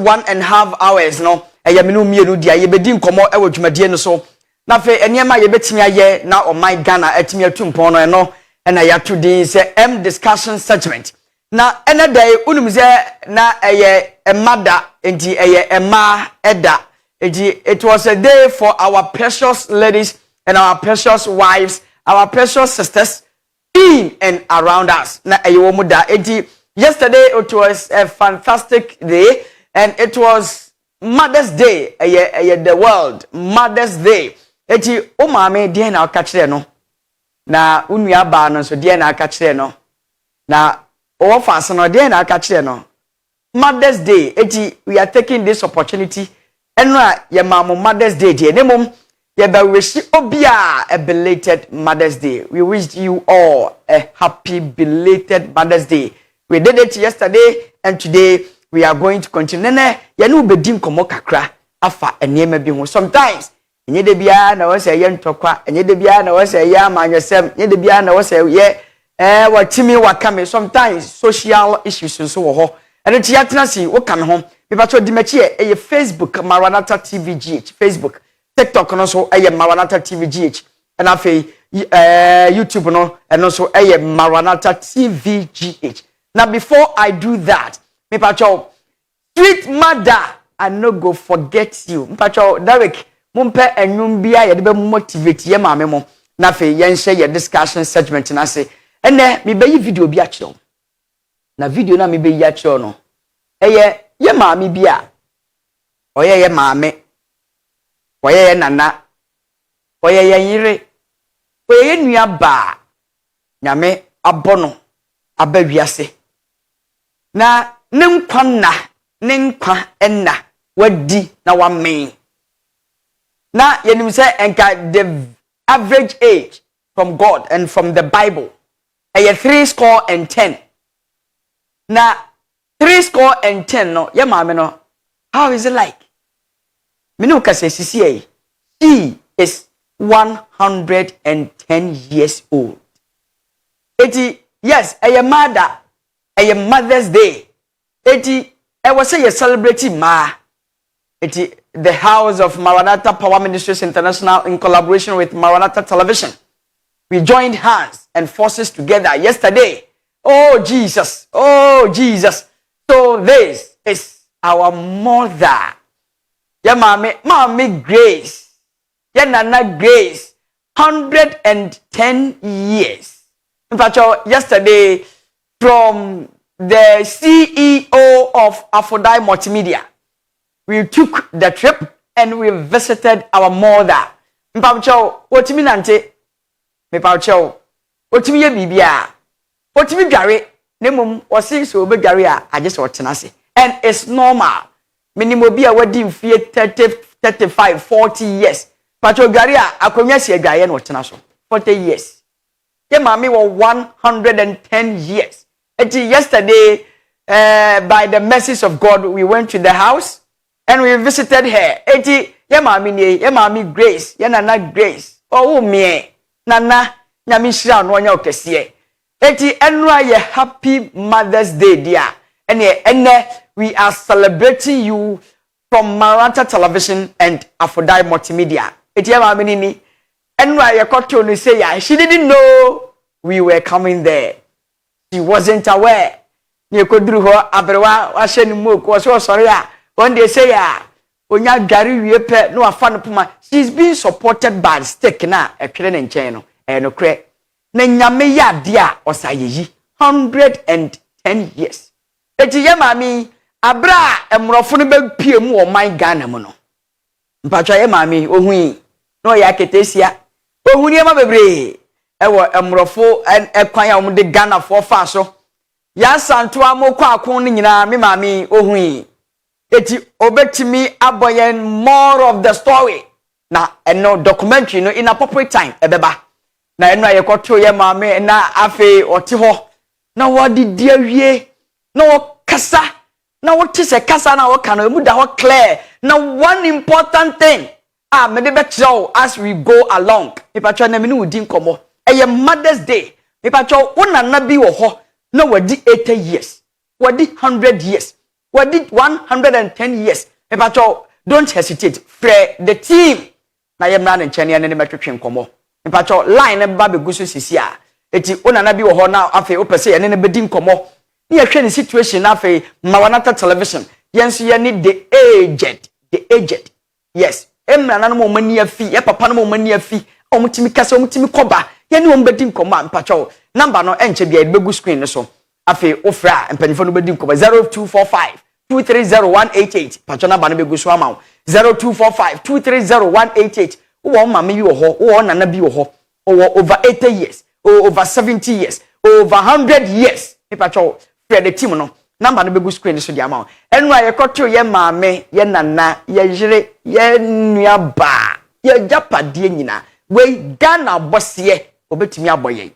1.5 hours no eye me no mienu dia ye bedi nkomo e wadwumadie no so na fe enema ye betimi aye na o my Ghana atimi atumpon no eno na ya to din se M discussion segment na ene day unum na eye emada enti eye ema eda enti it was a day for our precious ladies and our precious wives, our precious sisters in and around us na eye wo muda enti yesterday it was a fantastic day and it was Mother's Day the world Mother's Day enti o maame de na aka kire no na unua ba no so de na aka kire no na o fast no de na aka kire no Mother's Day enti we are taking this opportunity eno a ye maamo Mother's Day de nemom ye ba wish obia a belated Mother's Day. We wish you all a happy belated Mother's Day. We did it yesterday and today we are going to continue. Nene ye no bedim komo kakra afa enema bi ho. Sometimes enye de bia na wo say ye ntokwa, enye de bia na wo say ye amanyesem, enye de bia na wo say ye watimi wakame. Sometimes social issues so wo ho. And it yatna si wo kame ho. Me pa cho di mechi e Facebook Maranatha TVGH, Facebook, TikTok no so e Maranatha TVGH. And afi YouTube no and also e Maranatha TVGH. Now before I do that, me pa cho sweet mother I no go forget you. Me pa cho Derek mumpe enwum bia ye de be motivate ye maame mo. Na fe yen share your discussion segment na say. Ene me be yi video bi a kire. Na video na me be yi a kire no. Eye ye maame bia. Oye ye maame. Oye ye nana. Oye ye yire. Oye ye nua ba. Nyame abono abawiase. Na ne nkwa enna wadi na wamen. Na yenim say enka the average age from God and from the Bible eye 70. Na 70 no ye maame no how is it like? Me no kase sisi she is 110 years old. Yes, eye mother eye Mother's Day. I was say celebrating ma. The house of Maranatha Power Ministries International in collaboration with Maranatha Television. We joined hands and forces together yesterday. Oh Jesus. Oh Jesus. So this is our mother. Yeah, mommy Grace. Yeah, Nana Grace. 110 years. In fact, yesterday from the CEO of Afodai Multimedia, we took the trip and we visited our mother. Mpaucho, wotimi nante? Mpaucho, wotimi ye bibia? Wotimi gari? Nemum wasi so be gari I just watchenase. And it's normal. Minimobia wedi mfie 30, 35, 40 years. Pacho gari akonya si gari no watchenaso. 40 years. Ye mami were 110 years. Yesterday, by the mercies of God, we went to the house and we visited her. Ye mami Grace, ye nana Grace. Oh me, nana nyamishira no nya okese. Enra ye happy Mother's Day dear. Ene we are celebrating you from Maranatha Television and Afodai Multimedia. Ye mami nini. Enra ye koto no say ya. She didn't know we were coming there. She wasn't aware. Nye koduru ho abrewa wa hye ni moku wo so sorry a one day say ya onya gari wie pe no afa no poma. She's being supported by the stick na etwere ne nchen no no kre na nyame ya de a osayeyi 110 years. Ye mami abra emrofo no be pie mu o man Ghana mu no mpatwa ye mami ohui no ya ketesia ohuni ma bebre ewo emrofo ekwan ya omde Ghana for fa so ya santo amokwa akon ni nyina me mami ohui obetimi aboyen more of the story na eno documentary no in appropriate time ebeba na eno ayekoto ye mami na afi oti ho na wodi dia wie na wokasa na wotise kasa na wokana mu da ho clear na one important thing me de betro as we go along ipatwa na me ni udi nkomo eye Mother's Day ipatwa wona na bi wo ho na wadi 80 years wadi 100 years We did 110 years. Epacho, don't hesitate. Free the team. Na ye mra ne nchene ne metwetwe nkomo. Epacho line ne ba beguso sisia. Eti ona na bi wo ho na afi opese ye ne bedi nkomo. Ne ye hwe ne situation na afi Maranatha television. Yenso ye ni the aged. Yes. Emra na no mo mani afi, ye papa no mo mani afi. Omutimi kasa omutimi koba. Ye ne ombedi nkomo epacho. Number no enche bia begu screen ne so. Afi ofra empanifo no bedi nkomo 0245 230188 pacho number no begu so ama 0245 230188 wo mama bi wo ho wo nana bi wo ho over 80 years over 70 years over 100 years pacho free the team no number no begu screen so di ama enu aye koto ye maame ye nana ye jire ye nuaba ye japade nyina we Ghana bosse obetimi aboye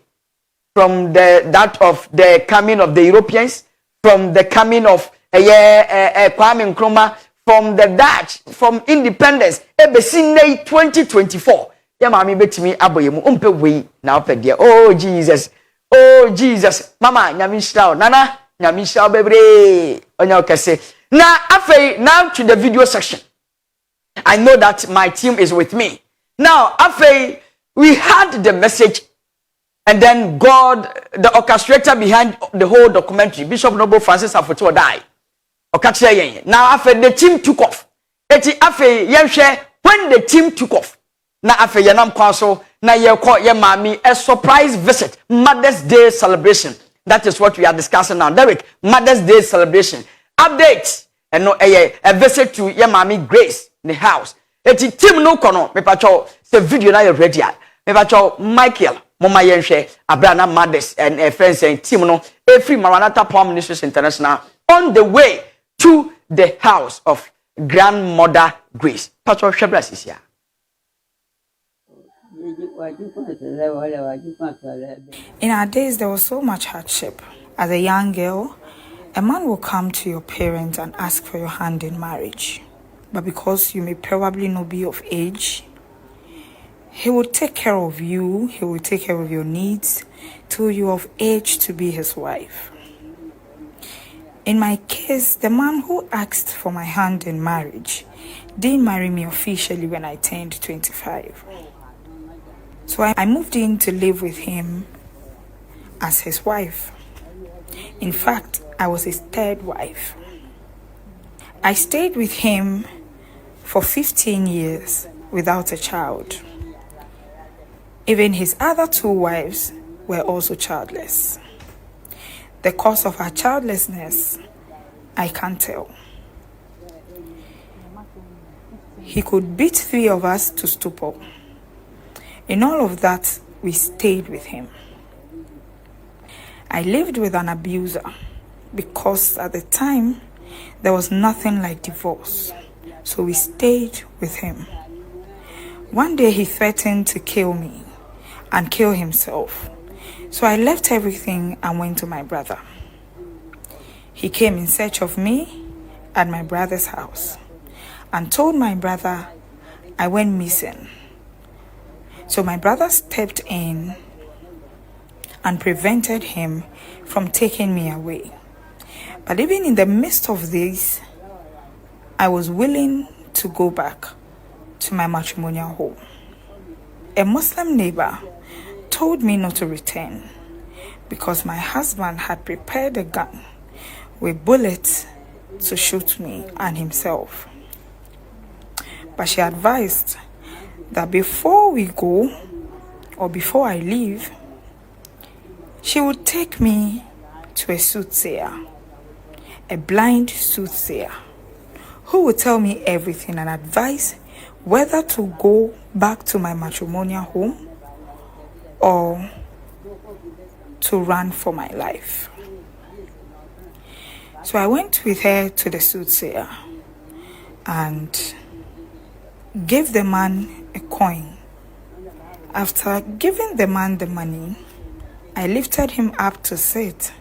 from that of the coming of the Europeans, from the coming of Kwame Nkrumah, from the Dutch, from independence. Ebesine 2024. Ya mami betimi aboyemu umpe we na opede. Oh Jesus. Mama nyamishra nana nyamishra bebre onya okese. Now to the video section. I know that my team is with me. Now afei we had the message. And then God, the orchestrator behind the whole documentary, Bishop Noble Francis Afotuo died. Now after the team took off. When the team took off. Now after Yanam Council, now you call your mommy a surprise visit. Mother's Day celebration. That is what we are discussing now. Derek, Mother's Day celebration. Update. And no a visit to your mommy Grace in the house. Eti team no kono. Me pacho the video na you ready. Me pacho Michael. Mama yenhwe Abrana Mothers and friends and team no every Maranatha Power Ministries International on the way to the house of grandmother Grace. Pastor Shebra Sisia. In our days, there was so much hardship. As a young girl, a man will come to your parents and ask for your hand in marriage. But because you may probably not be of age, he will take care of you, he will take care of your needs till you are of age to be his wife. In my case, the man who asked for my hand in marriage didn't marry me officially when I turned 25. So I moved in to live with him as his wife. In fact, I was his third wife. I stayed with him for 15 years without a child. Even his other two wives were also childless. The cause of her childlessness, I can't tell. He could beat 3 of us to stupor. In all of that, we stayed with him. I lived with an abuser because at the time, there was nothing like divorce. So we stayed with him. One day he threatened to kill me and kill himself. So I left everything and went to my brother. He came in search of me at my brother's house and told my brother I went missing. So my brother stepped in and prevented him from taking me away. But even in the midst of this, I was willing to go back to my matrimonial home. A Muslim neighbor told me not to return because my husband had prepared a gun with bullets to shoot me and himself. But she advised that before we go or before I leave, she would take me to a soothsayer, a blind soothsayer, who would tell me everything and advise whether to go back to my matrimonial home or to run for my life. So I went with her to the soothsayer and gave the man a coin. After giving the man the money, I lifted him up to sit.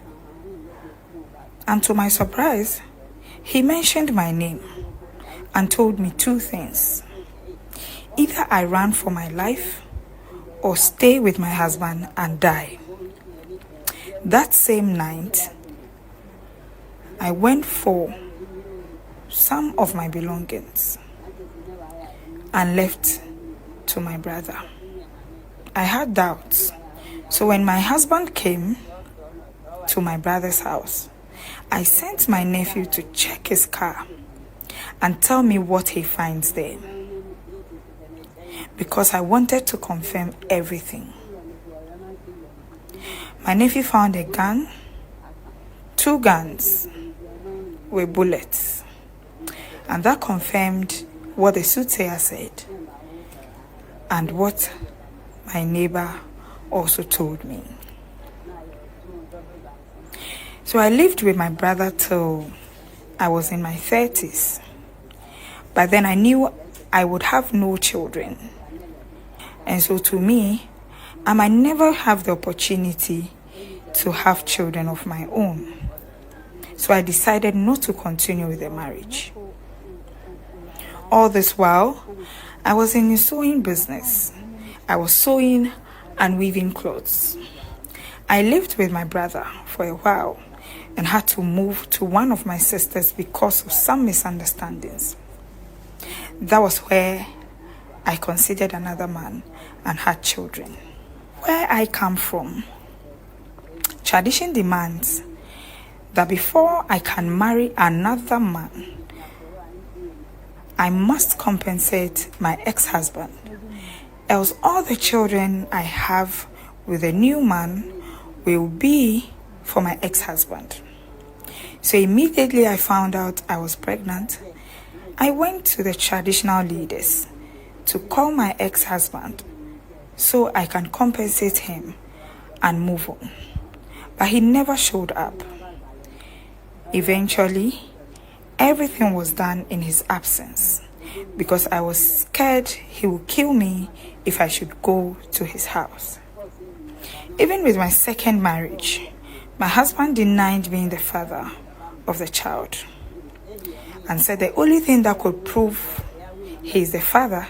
And to my surprise, he mentioned my name and told me 2 things. Either I ran for my life or stay with my husband and die. That same night, I went for some of my belongings and left to my brother. I had doubts. So when my husband came to my brother's house, I sent my nephew to check his car and tell me what he finds there, because I wanted to confirm everything. My nephew found a gun, 2 guns with bullets, and that confirmed what the soothsayer said and what my neighbor also told me. So I lived with my brother till I was in my 30s. But then I knew I would have no children. And so to me, I might never have the opportunity to have children of my own. So I decided not to continue with the marriage. All this while, I was in a sewing business. I was sewing and weaving clothes. I lived with my brother for a while and had to move to one of my sisters because of some misunderstandings. That was where I considered another man and had children. Where I come from, tradition demands that before I can marry another man, I must compensate my ex-husband, else all the children I have with a new man will be for my ex-husband. So immediately I found out I was pregnant, I went to the traditional leaders to call my ex-husband so I can compensate him and move on. But he never showed up. Eventually, everything was done in his absence because I was scared he would kill me if I should go to his house. Even with my second marriage, my husband denied being the father of the child and said the only thing that could prove he is the father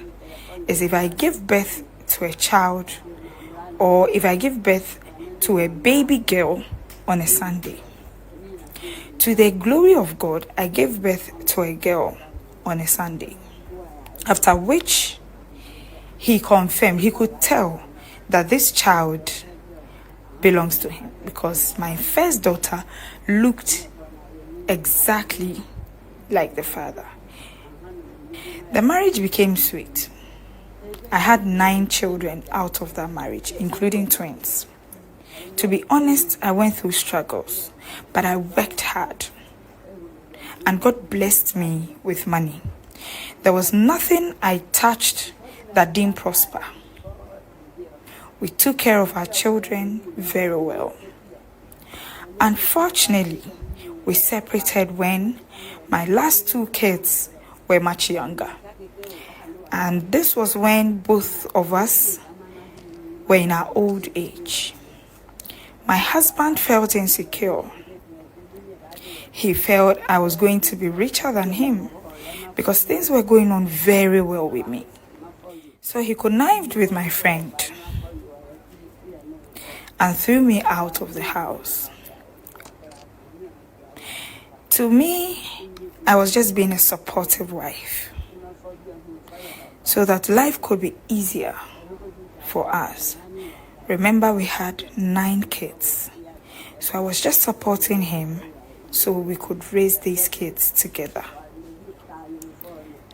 is if I give birth to a child or if I give birth to a baby girl on a Sunday. To the glory of God, I gave birth to a girl on a Sunday, after which he confirmed, he could tell that this child belongs to him because my first daughter looked exactly like the father. The marriage became sweet. I had 9 children out of that marriage, including twins. To be honest, I went through struggles, but I worked hard. And God blessed me with money. There was nothing I touched that didn't prosper. We took care of our children very well. Unfortunately, we separated when my last 2 kids were much younger. And this was when both of us were in our old age. My husband felt insecure. He felt I was going to be richer than him because things were going on very well with me. So he connived with my friend and threw me out of the house. To me, I was just being a supportive wife so that life could be easier for us. Remember, we had 9 kids. So I was just supporting him so we could raise these kids together.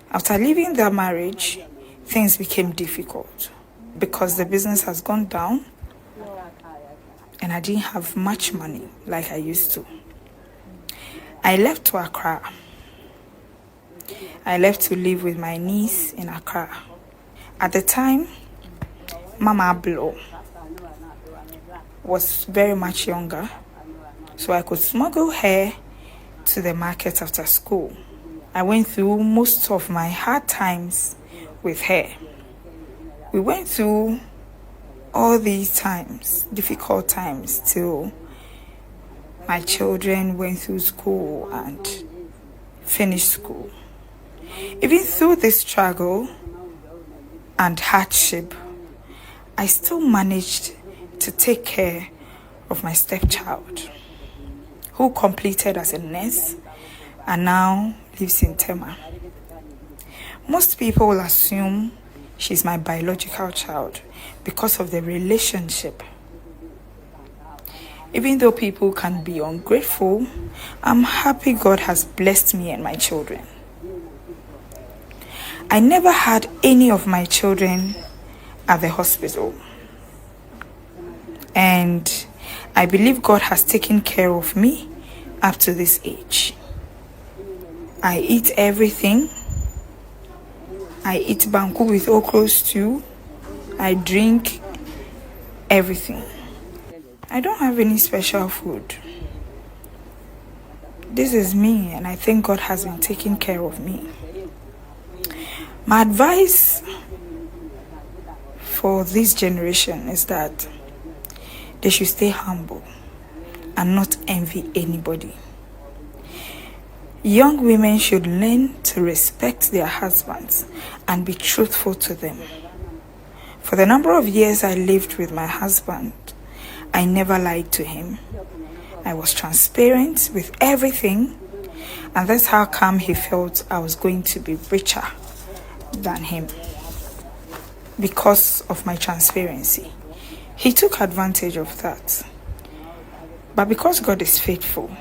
After leaving that marriage, things became difficult because the business has gone down and I didn't have much money like I used to. I left to Accra. I left to live with my niece in Accra. At the time, Mama Ablo was very much younger, so I could smuggle her to the market after school. I went through most of my hard times with her. We went through all these times, difficult times, till my children went through school and finished school. Even through this struggle and hardship, I still managed to take care of my stepchild, who completed as a nurse and now lives in Tema. Most people will assume she's my biological child because of the relationship. Even though people can be ungrateful, I'm happy God has blessed me and my children. I never had any of my children at the hospital. And I believe God has taken care of me up to this age. I eat everything. I eat banku with okra stew. I drink everything. I don't have any special food. This is me, and I think God has been taking care of me. My advice for this generation is that they should stay humble and not envy anybody. Young women should learn to respect their husbands and be truthful to them. For the number of years I lived with my husband, I never lied to him. I was transparent with everything, and that's how come he felt I was going to be richer than him because of my transparency. He took advantage of that. But because God is faithful,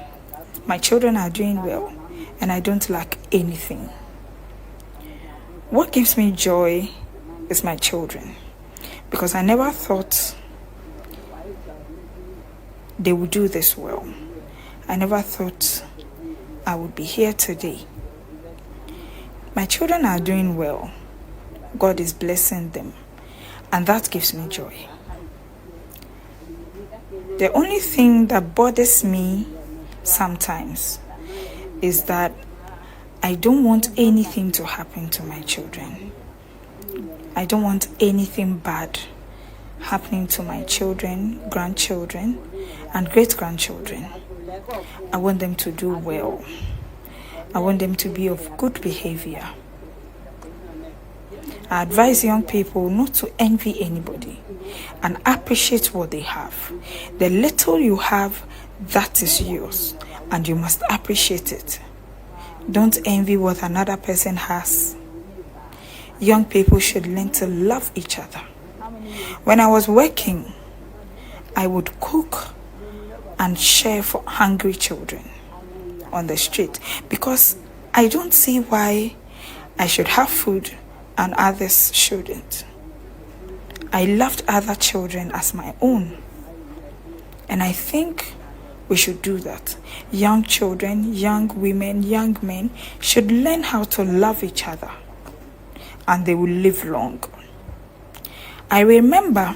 my children are doing well, and I don't lack anything. What gives me joy is my children, because I never thought they would do this well. I never thought I would be here today. My children are doing well. God is blessing them, and that gives me joy. The only thing that bothers me sometimes is that I don't want anything to happen to my children. I don't want anything bad happening to my children, grandchildren, and great-grandchildren. I want them to do well. I want them to be of good behavior. I advise young people not to envy anybody and appreciate what they have. The little you have, that is yours, and you must appreciate it. Don't envy what another person has. Young people should learn to love each other. When I was working, I would cook and share for hungry children on the street because I don't see why I should have food and others shouldn't. I loved other children as my own, and I think we should do that. Young children, young women, young men should learn how to love each other, and they will live long. I remember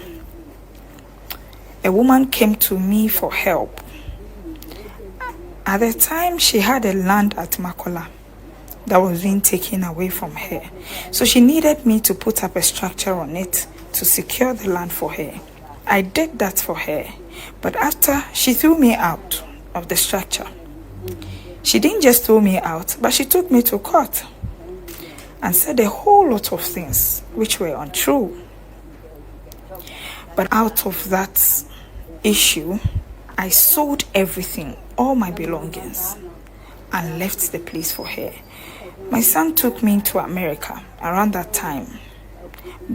a woman came to me for help. At the time, she had a land at Makola that was being taken away from her. So she needed me to put up a structure on it to secure the land for her. I did that for her, but after, she threw me out of the structure. She didn't just throw me out, but she took me to court and said a whole lot of things which were untrue. But out of that issue, I sold everything, all my belongings, and left the place for her. My son took me to America around that time,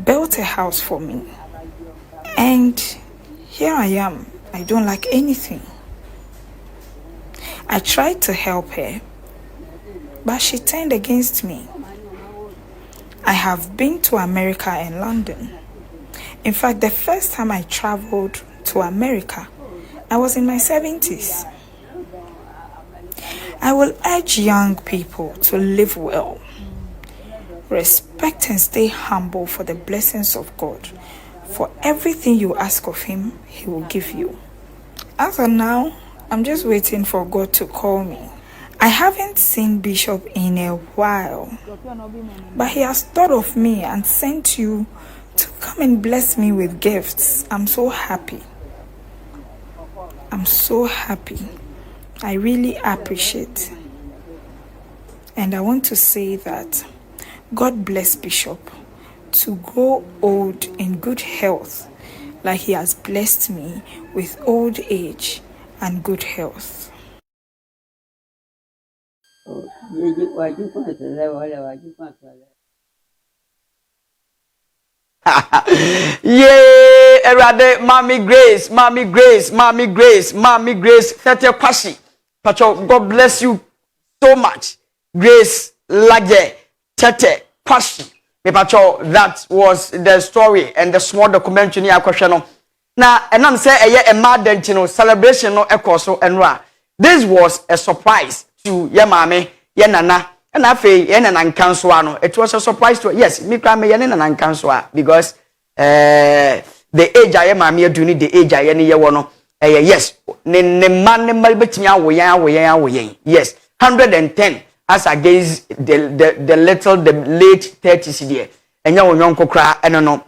built a house for me, and here I am. I don't like anything. I tried to help her, but she turned against me. I have been to America and London. In fact, the first time I traveled to America, I was in my 70s. I will urge young people to live well, respect and stay humble for the blessings of God. For everything you ask of Him, He will give you. As of now, I'm just waiting for God to call me. I haven't seen Bishop in a while, but he has thought of me and sent you to come and bless me with gifts. I'm so happy. I'm so happy. I really appreciate. And I want to say that God bless Bishop to grow old in good health, like he has blessed me with old age and good health. Yay, Erade, Mommy Grace, Mommy Grace, Mommy Grace, Mommy Grace, Tete Kwashi. Pacho, God bless you so much. Grace Lage, Tete Kwashi. Me Pacho, that was the story and the small documentary I question. Now, and I'm saying a mad celebration no ekoso enra. This was a surprise to your mommy, your nana. And I feel yen and cancel. It was a surprise to yes, me cry me yen and cancel because the age I am here doing the age I any year one. Yes, ne man betnya we yes, 110 as against the little the late 30s there. And you won't cry and no.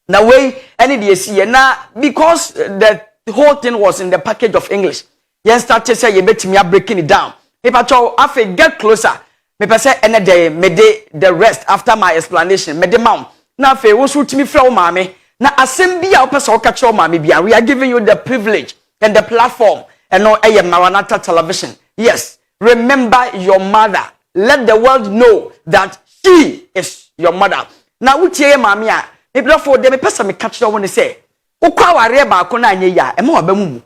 Now way any day see now because the whole thing was in the package of English. Yen started say you bet me breaking it down. If I get closer. Me pese ene day me de the rest after my explanation me de mam na fe wo so timi fra o maame na asem bia wo pese o ka kire o maame bia we are giving you the privilege and the platform and no eye Maranatha television. Yes, remember your mother, let the world know that she is your mother. Na wutie maame a me brafo de me pese me ka kire wo ne say wo kwa ware ba ko na anye ya e ma oba mu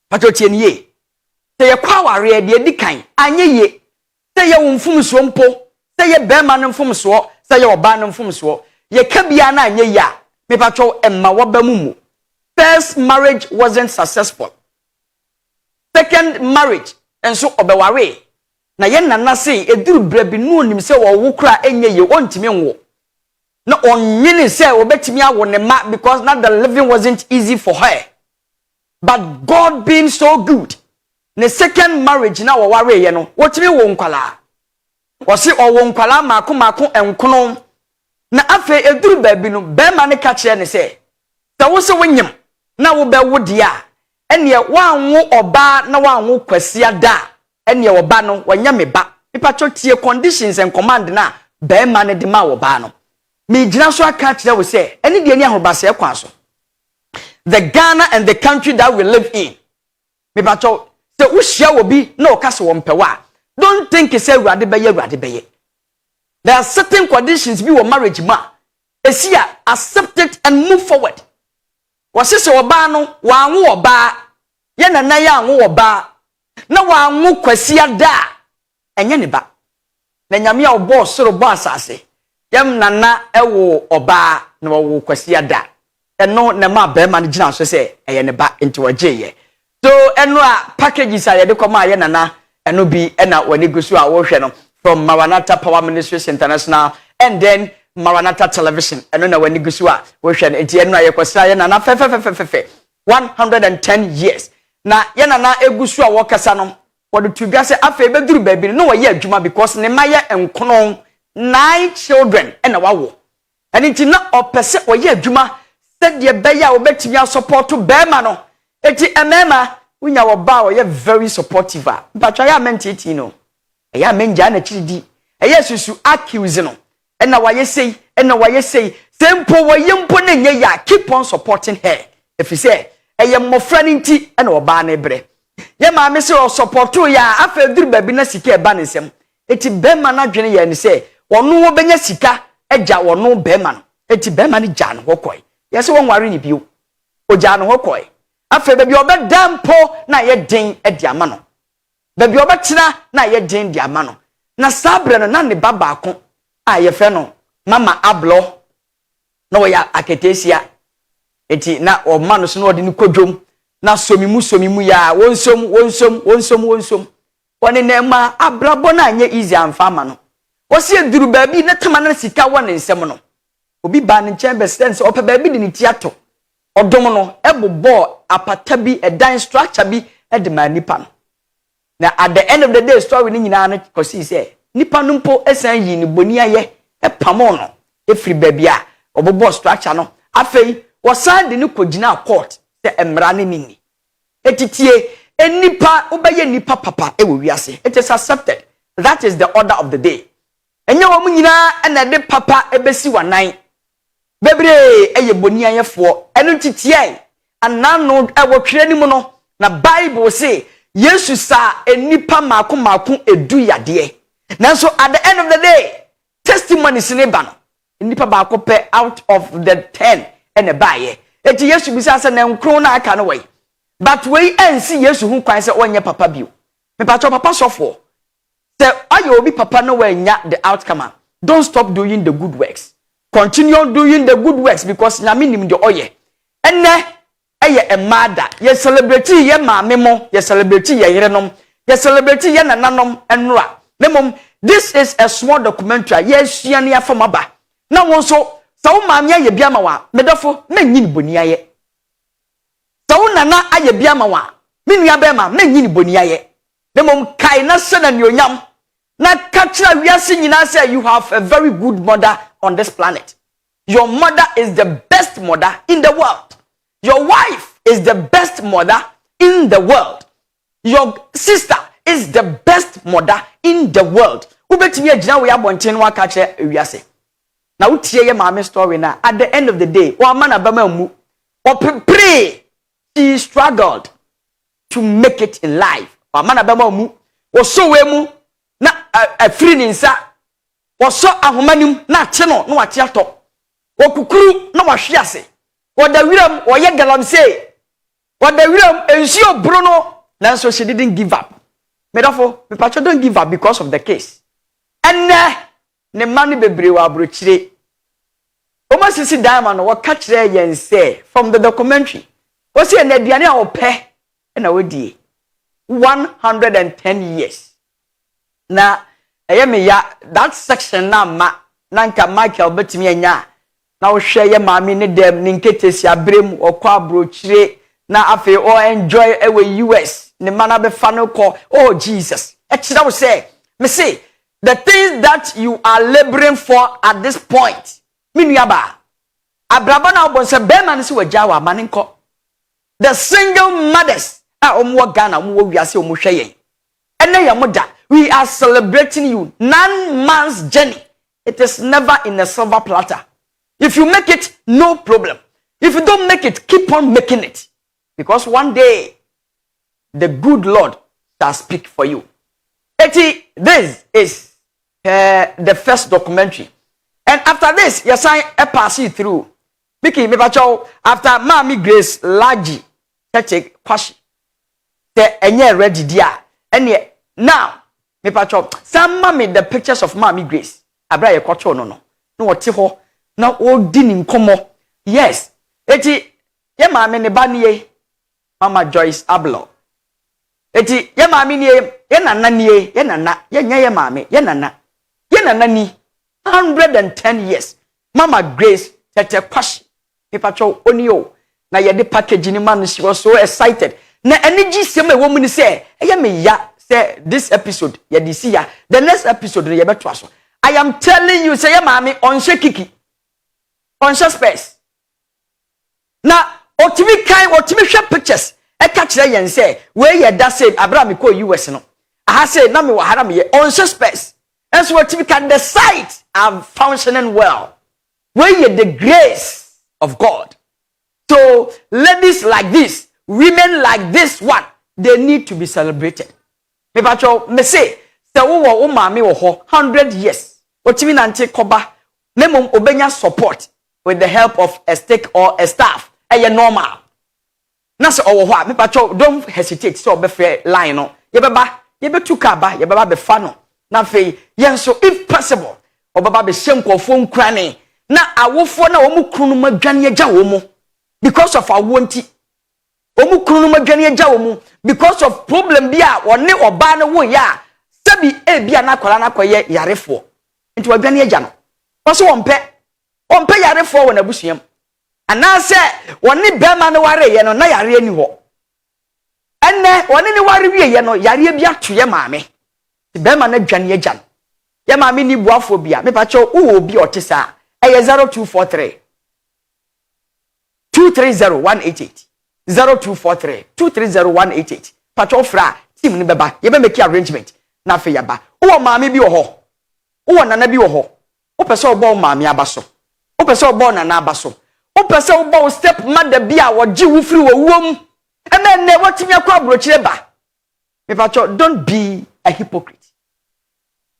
pato tie ne ye say kwa ware de dikan anye ye. Say ye wumfum so mpo, say ye bema no mfum so, say ye oba no mfum so. Ye ka bia na anye ya, me patcho emma woba mumu. First marriage wasn't successful. Second marriage, and so obeware. Na ye nana say eduru brebi no nim say wo wo kra enye ye ontimi nwo. Na onyini say obetimi awo ne ma because not the living wasn't easy for her. But God being so good. The second marriage na wo ware ye no wotimi wo nkwala wo se o wo nkwala mako enkono na afa eduru baabi no be ma ne ka kire ne se wo se wonyem na wo be wo dia ene wanwo oba na wanwo kwasia da ene wo ba no wonya me ba ipacho tie conditions and command na be ma ne de ma wo ba no me gina so aka kire wo se ene de ani ahobase kwa so the Ghana and the country that we live in me pacho so we share will be no castle on pewa. Don't think it's a radi beye. There are certain conditions be your marriage ma. Esia accept it and move forward. Wasisi oba no wa anwo oba ye na ya anwo oba na wa anwo kwasia da enye ne ba. Na nyame a obo soro bo asase. Yam nana ewo oba na wo kwasia da. Eno na ma be ma ne gina so se eye ne ba enti wagye. So enwa packages are de koma ye nana eno bi ena wani gusu a wo hwe no from Maranatha Power Ministries International and then Maranatha Television eno na wani gusu a wo hwe no enti enwa ye kwasra ye nana fe 110 years na ye nana egusu a wo kasa no wodo tuga se afa be duru baabi no wo ye adwuma because ne maye enkono 9 children ena wawo enti na opese wo ye adwuma said ye be ya obetimi support to bema no eti emema unya wo ba wo ye very supportive but ya mentiti no ya menja na chidi ya susu accuse no na wa ye sei sempo wo ye mpo na nye ya keep on supporting her if you say eye mmofra nti na wo ba na bre ye ma me se o supporto ya afa duru babi na sika e ba ne nsem eti bema na dwene ye ne se wono wo benya sika eja wono bema no eti bema ne ja no hokoi ye se won ware ni bio o ja no hokoi afa baby obedampo na ye den edi ama no baby obetena na ye den di ama no na sabre no na ne baba ko a ye fe no mama ablo na wo ya aketesia eti na o ma no so na odi ni kodwom na somimu ya wonsom woni na ma ablabo na anye easy amfa ama no wo se duru baby na tama na sika wona nsem no obi ba ne nche be sense opa baby di ni tiato odom no ebobo apata bi edan structure bi edema nipa no na at the end of the day story ni nyina no kosi say nipa no mpo esan yi ni boni aye epamo no efri baby a obobo structure no afei wosan de ni kogina court se emra ne nini etitie enipa obeye nipa papa ewo wiase it is accepted. That is the order of the day. Enye wo mu nyina na de papa ebesi wanan bebre eye boni ayefo eno titie anano ewo twere ni mu no na Bible say Yesu sa enipa maako edu yade. Nanso at the end of the day, testimony sineba no. Enipa baako pe out of the 10 ene baye. Eti Yesu bisa se na nkro na aka no way. But we ensi Yesu hu kwan se onye papa bio. Me pa cho papa sofo. Se ayo obi papa no way nya the outcome. Don't stop doing the good works. Continue doing the good works because nyame nim de oye. Enne eye emada ye celebrate ye maame mo ye celebrate ye yerenom ye celebrate ye nananom enra memom this is a small documentary ye sua ne afamaba na won so sawo maame ye biama wa medofo na nyini boni aye sawo nana aye biama wa menua be ma na nyini boni aye memom kai na sena ne onyam na kachira wiase nyina say you have a very good mother on this planet. Your mother is the best mother in the world. Your wife is the best mother in the world. Your sister is the best mother in the world. Ubetimi agina we abonten wa ka kire ewiase. Na utie ye maame story na at the end of the day, o amana bama mu. O pray she struggled to make it in life. O amana bama mu. O so we mu na afiri ni nsa. O so ahomanim na ate no na wate ato. O kukuru na wahwe ase. Wada wiram oye galamse. Wada wiram ensio bruno. Nanso she didn't give up. Medafo, me pacho don't give up because of the case. And ne mani bebre wa abrochire. Oma sisi diamond wa kachire yen say from the documentary. O se na aduane a ope na wodi 110 years. Na me ya that section na ma nanka Michael betimi anya. Na wo hwe ye maami ne dem ne nketesi abrem okwa abrochire na afi o enjoy ewe US ne mana be fa no ko oh Jesus e kira wo say me say the things that you are laboring for at this point minuaba abraba na obonse be man se wagya wa mane nko the single mothers a omwo Ghana omwo wiase omo hwe yen ene ye moda we are celebrating you 9 months journey. It is never in a silver platter. If you make it, no problem. If you don't make it, keep on making it. Because one day, the good Lord shall speak for you. This is the first documentary. And after this, you sign a pass you through. Mickey, after Mami Grace Laji, check kwashi. Enye ready dia. And now, some mommy the pictures of Mami Grace. Abra ye kwacho no. No what ho. Na odi ni nkomo. Yes. Eti ye maame ne ba nie Mama Joyce Ablo. Eti ye maame nie ye nana nie ye nana ye nya ye maame ye nana ni 110 years. Mama Grace tete kwashi. Pipacho onio na ye de package ni man she was so excited. Na energy sem e wo mu ni say ye me ya say this episode ye di see ya the next episode ye beto aso. I am telling you say ye maame on kiki. Conscious space. Na otimi hwe pictures e ka kire yen say we ye da say Abraham ko US no. Aha say na me wa hara me ye conscious space. And so otimi can the site are functioning well. We ye the grace of God. So ladies like this, women like this one, they need to be celebrated. Me pacho me say wo maame wo ho 100 years. Otimi nante koba memom obenya support with the help of a stake or a staff. Eye normal. Na se owo ho a me pacho don't hesitate so be free line no. Ye betu ka ba, ye be fa no. Na fe yen so if possible, obaba be hyem kofo nkrane na awofo na wo mu krunu madwane agya wo mu because of awonti. Wo mu krunu madwane agya wo mu because of problem bi a woni oba ne wo ya sabi e bia na kwala na koye yarefo. Nti wadwane agya no. Wo so ompe yarefo wo na busuam anase woni bema ne ware ye no na yare ani ho enne woni ne ware wie ye no yare bi atoye maame ti bema na dwane agya no ye maame ni buafo bia me pa cho wo bi otesa eye 0243 230188 0243 230188 pa cho fra team ni beba ye be make arrangement na fe yaba wo maame bi wo ho wo nana bi wo ho wo pese obo maame abaso o pese obo na na abaso o pese obo step mother bia wo gi wo free wo wom eme ne watimi akwa abrochire ba Me pacho, don't be a hypocrite.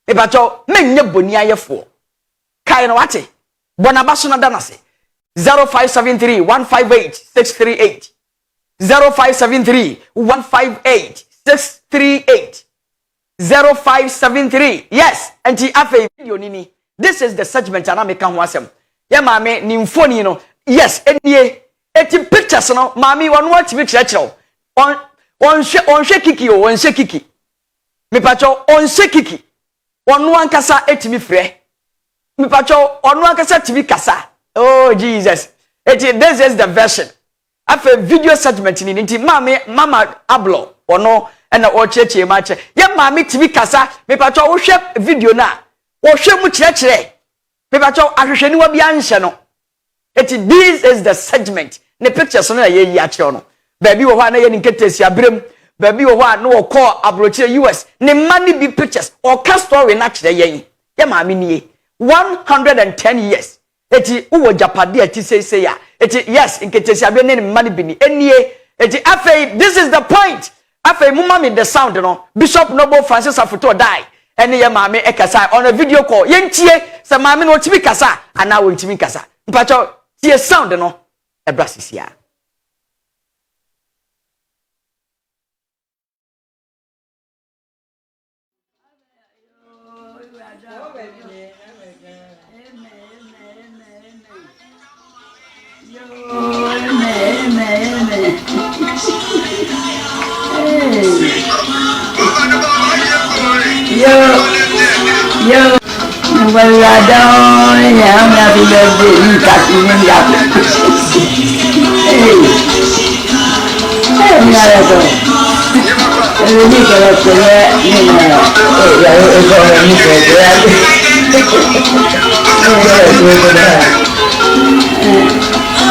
Me pacho, menye boni ayefo. Kai no wate. Bonabaso na danase. 0573 158 638. 0573 158 638. 0573. Yes, anti afe video nini. This is the segment and I make one sem. Ya mame ni mfoni no. Yes, enye eti pictures no mami wanu watch me churchill. On she kiki o on she kiki. Me pacho on she kiki. Wanu ankasa etimi frɛ. Me pacho onu ankasa timi kasa. Oh Jesus. This is the version. After video segment ni nti mama ablo ono na o cheche mache. Ye mami timi kasa. Me pacho wo hwɛ video na. Wo hwɛ mu kyerɛkyerɛ. Me pacho ahwehwɛ ni wa bia nhye no. This is the segment. Ne pictures no ye yi akyerɛ no. Baby wo hɔ na ye ni nketesi abrem. Baby wo hɔ na wo call abrochire US. Ne money be pictures. O ka story na kyerɛ yen. Ye mami nie. 110 years. Uwo japade eti say ya. Yes, nketesi abrem ne money bi ni. Enie. Afei, this is the point. Afei, mumma me the sound no. Bishop Noble Francis Afoto die. Ene ye mami ekasa on a video call. Yentie se mami no timi kasa ana wo timi kasa. Mpacho tie sound no. Ebrasisia. Yo, well, I don't have to let you cut me up. Hey,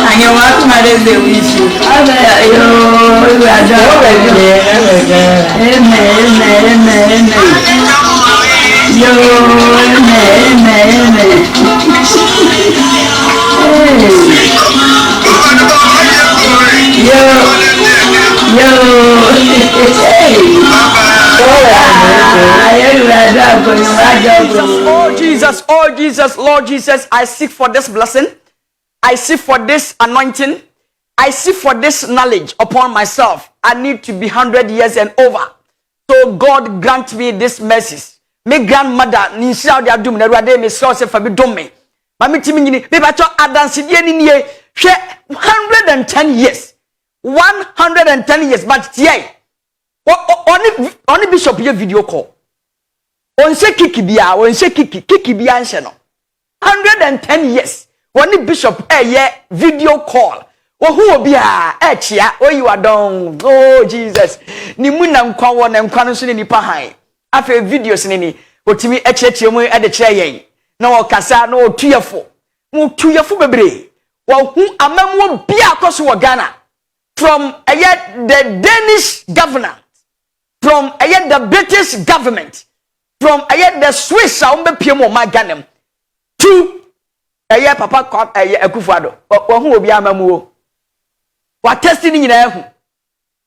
and you want to marry the wish you. Oh Jesus, oh Jesus, Lord Jesus, I seek for this blessing. I seek for this anointing. I seek for this knowledge upon myself. I need to be 100 years and over. So God grant me this mercies. My grandmother, ni shall they do me, rather me source for me do me. Mami timini, me bacho adansi ni 110 years. 110 years, but yeah. Only bishop here video call. On se kiki bia, on se kiki bia no. 110 years. Only bishop video call. Oh who bia chia oh you are done. Oh Jesus. Ni muna nkwa wo na nkwa no so ni pa han. Afa videos ni otimi echeche mu e de kire yen. Na o kasa na o tuyefo. Mu tuyefo bebre. Wo hu amamwo bia akoso wo Ghana. From the Danish government. From the British government. From the Swiss Ghana to Papa Akufo-Addo. Hu obi amamu. Wa testing nyina ehu.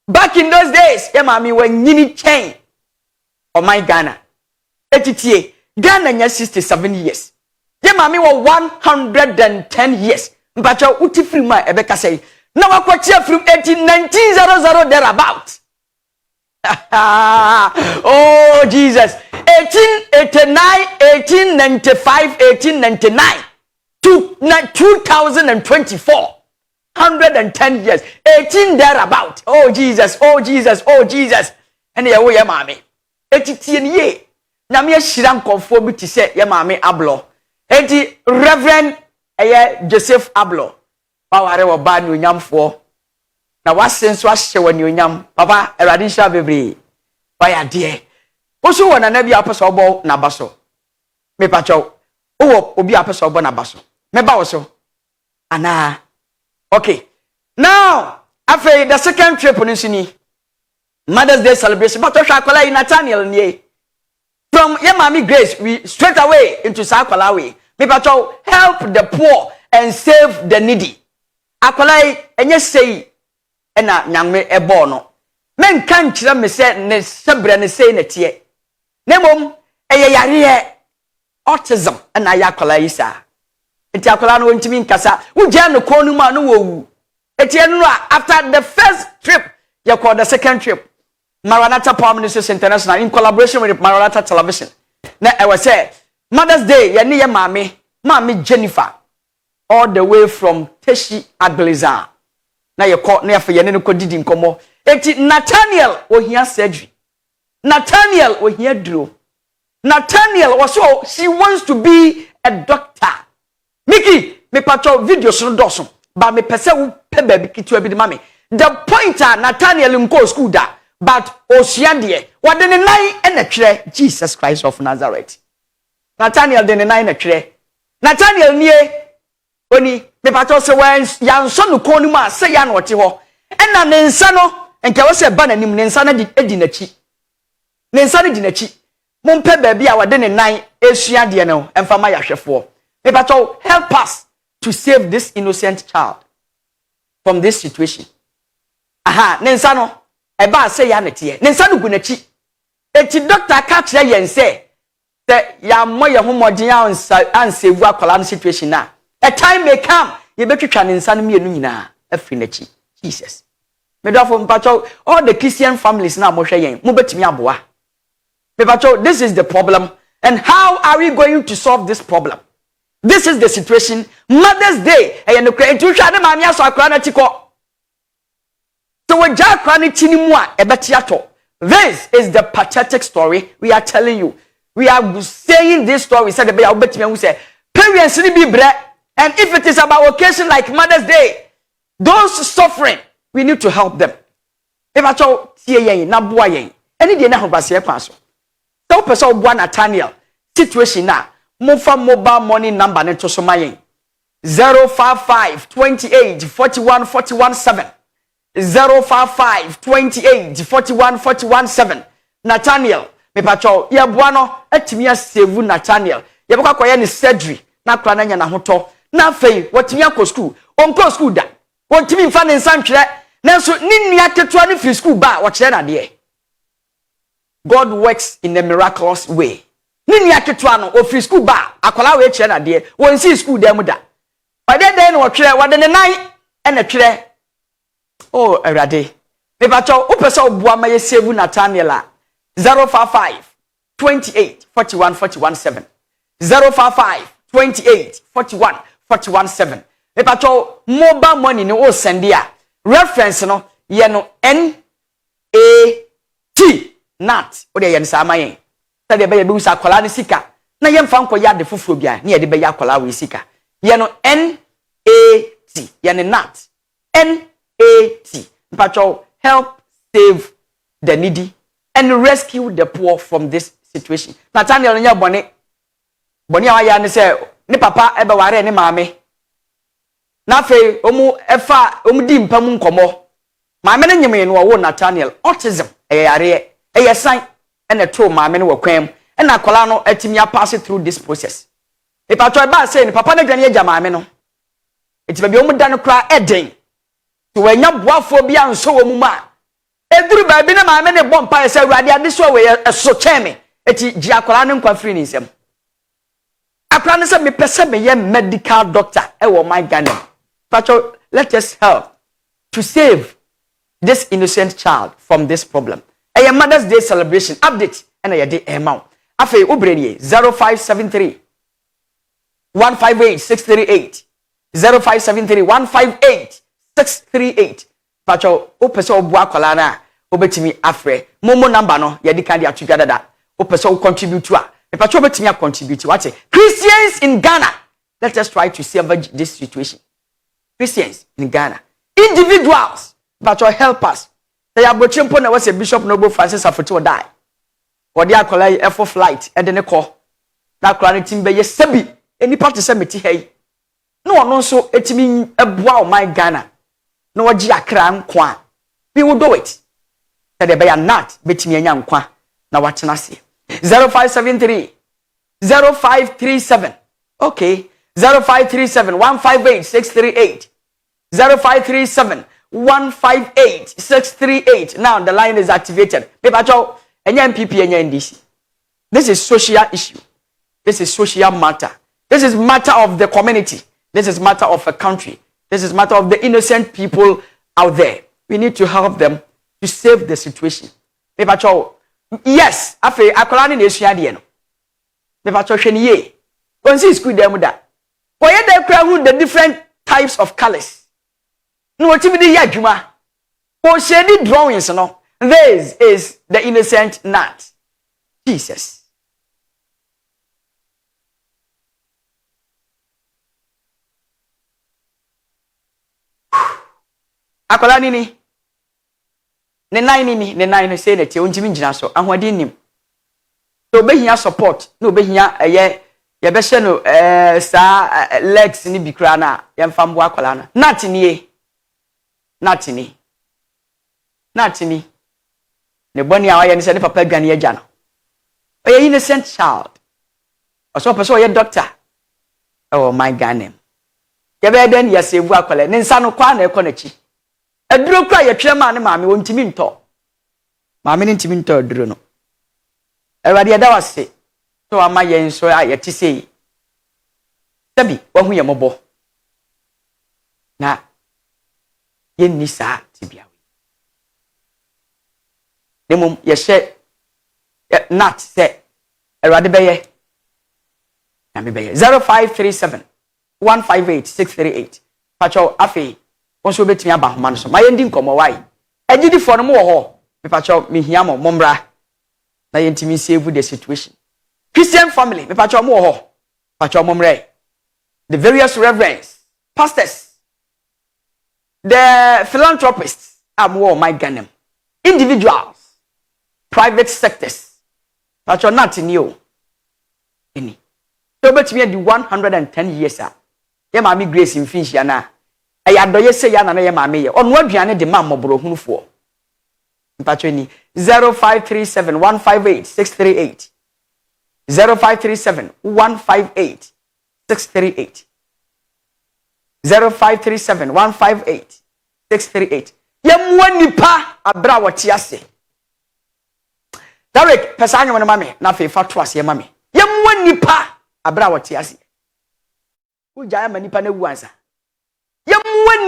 Back in those days, ya mami when nyini chain. Oh my Ghana. Etitie Ghana nya 67 years. Ya mami wo 110 years. Mpacha uti free ma ebeka say. Na wakwachi from 1900 thereabout. Oh Jesus. 1889, 1895, 1899 to 2024. 110 years. 18 thereabout. Oh Jesus, oh Jesus, oh Jesus. And ya wo ya mami. Etitie ni ye. Na me hira nkonfo bi ti se ya mami Ablo. Enti Reverend Joseph Ablo. Paware wo ba ni onyamfo. Na wasenso ahye wani onyam. Papa Erade sha bebre. Waya de. Oso wona na bia apeso obo na baso. Me pacho. Owo obi apeso obo na baso. Me ba wo so. Ana. Okay. Now, after the second trip on Mother's Day celebration, but Oshakola in Nathaniel nie. From Yemami Grace, we straight away into Sakolawi. People help the poor and save the needy. Akolai enye say ena nyangme ebono. men kan kyerɛ me sɛ ne sebre ne sei ne tie na mom ɛyɛ yare autism na ya akwala yi saa enti akwala no wontimi nkasa wogya no kɔn no mu a no wowu eti enu after the first trip you call the second trip Maranatha Power Ministries International in collaboration with Maranatha Television na I was say Mother's Day ye ne ye mami Jennifer all the way from Teshi Agliza na ye call na ye ne ko didi nkomo eti Nathaniel ohia surgery Nathaniel ohia duro Nathaniel was so she wants to be a doctor Mickey me patcho video so doso ba me pese wo pe ba bi kitu bi de mame the pointer Nathaniel nko school da but osiande wode ne nan na twere Jesus Christ of Nazareth Nathaniel de ne nan na twere Nathaniel nie oni me patcho se wan ya nso no kon mu a se ya na ote ho na ne nsa no enka wo se ba nanim ne nsa na di nachi ne nsa na di nachi mon pe ba bi a wode ne nan esuade no emfa ma ya hwefo me patcho help us to save this innocent child from this situation. Aha, nensa no eba say ya netie. Nensa no gunachi. Eti doctor ka kire yen say ya moye homodin ansevu akwala no situation na. A time may come ye betwetwa nensa no mienu nyina afri nachi. Jesus. Me do for mpacho all the Christian families na mo hwe yen mo betimi aboa. Me pacho this is the problem and how are we going to solve this problem? This is the situation. Mother's Day. And you create two shade mami aso akra na tiko. So we ja akra ni tini mu a ebetiato. This is the pathetic story we are telling you. We are saying this story said the be obetimi hu say parents ni bi bre and if it is about occasion like Mother's Day those suffering we need to help them. If at all tie yen na boa yen. Eni de na hobase kwa so. So person boa Nathaniel situation na Mofa mobile money number ne to so mayen 055 28 41 41 7 055 28 41 41 7 Nathaniel me pacho ye boa no atimi asave Nathaniel ye beka koye ne surgery na kra na nya na hoto na fei watimi akọ school onko school da wontimi mfa ne nsan twere nanso ni nua ketua no free school ba wo kire na de God works in a miraculous way. Nini aketwa no ofri school ba akola we kire na de won si school dem da wade den no twere wade ne nan na twere oh awrade me bacho upese obua ma ye save Nathaniel 055 28 41 41 7 055 28 41 41 7 me bacho mobile money no o send ya reference no ye no NAT NAT o de ye nsa amayen de be be usa akwala ne sika na ye mfa nkoya de foforo bia na ye de be ya akwala we sika ye no NAT ye ne NAT NAT mpacho help save the needy and rescue the poor from this situation. Nathaniel nya boni a ya ne se ne papa ebe ware ne maame na fe omu efa omu di mpam nkomo maame ne nyeme no wo Nathaniel autism yare sign and a true maame no wakwam and akola no atimi pass through this process. If I try ba say ni papa na dwane agya maame no eti ba bi omu da no kra eden to wanya boafo bia nso wo mu ma eduru ba bi na maame ne bompa say awurade ade so we so cheme eti gi akola no nkwa free ni nsem akola no say me pese me ye medical doctor e wo my Ghana pacho let us help to save this innocent child from this problem. A Mother's Day celebration update and a day amount. Afe ubreni 0573 158 638 0573 158 638 pacho opese obua kwala na obetimi afre momo number no ye di kan dia together da opese contribute to a pacho obetimi contribute what Christians in Ghana, let us try to salvage this situation. Christians in Ghana, individuals pacho help us. They are bochimpo na was a Bishop Noble Francis Afoto die. Or the akola F4 flight and then a call. Na akola timbe ye sebi any party se meti hey. No one so etimi ebwa my Ghana. No waji akra nkwa. We will do it. That they are not betimi anya nkwa na watena se. 0573 0537 okay 0537 158 638 0537 158 638. Now the line is activated. Pepacho, any MPP, any NDC. This is social issue. This is social matter. This is matter of the community. This is matter of a country. This is matter of the innocent people out there. We need to help them to save the situation. Pepacho, yes, afe akolani na esua de no. Pepacho hwene ye. Onsi school dem da. Koye dey kra hu the different types of colors. No what be ya adwuma. Ko shade drawings no. This is the innocent gnat. Jesus. Akolani ni ne nine say that you ntimi ngina so ahwade nim. So behia support no behia ye be hye no sa legs ni bi kra na ye mfa mbo akola na. Natini ne boni a waye ne se ne papa dwane agya no. Oye innocent child. Oso person oye doctor. Oh my God name. Ye be den ye sebu akola ne nsa no kwa na ekonachi. Aduro kwa ye twema ne maame wontimi nto. Maame ne ntimi nto aduro no. Ewade da wase. So ama ye nso a ye ti sei. Sabi wahu ye mobo. Na ye nisa tibia. Nemum ye she not say ewade be ye. Na me be ye 0537 158 638. Pacho afi onso betimi aba homa no so ma yendi nkomo wai agidi fo no mo ho me pacho me hia mo mombra na yentimi save the situation. Christian family me pacho mo ho pacho momre the various reverends, pastors, the philanthropists am my ganem, individuals, private sectors pacho not in you any so betimi di 110 years a ye ma me grace in finchia na ayadoye se ya na ye maame ye onu aduane de ma mmoboro hunufo mpacho ni 0537 158 638 0537 158 638 0537 158 638 yemwa nipa abra wote ase Derek pesanyo no mame na fe fa ase ye mame yemwa nipa abra wote ase ujaya manipa na wuansa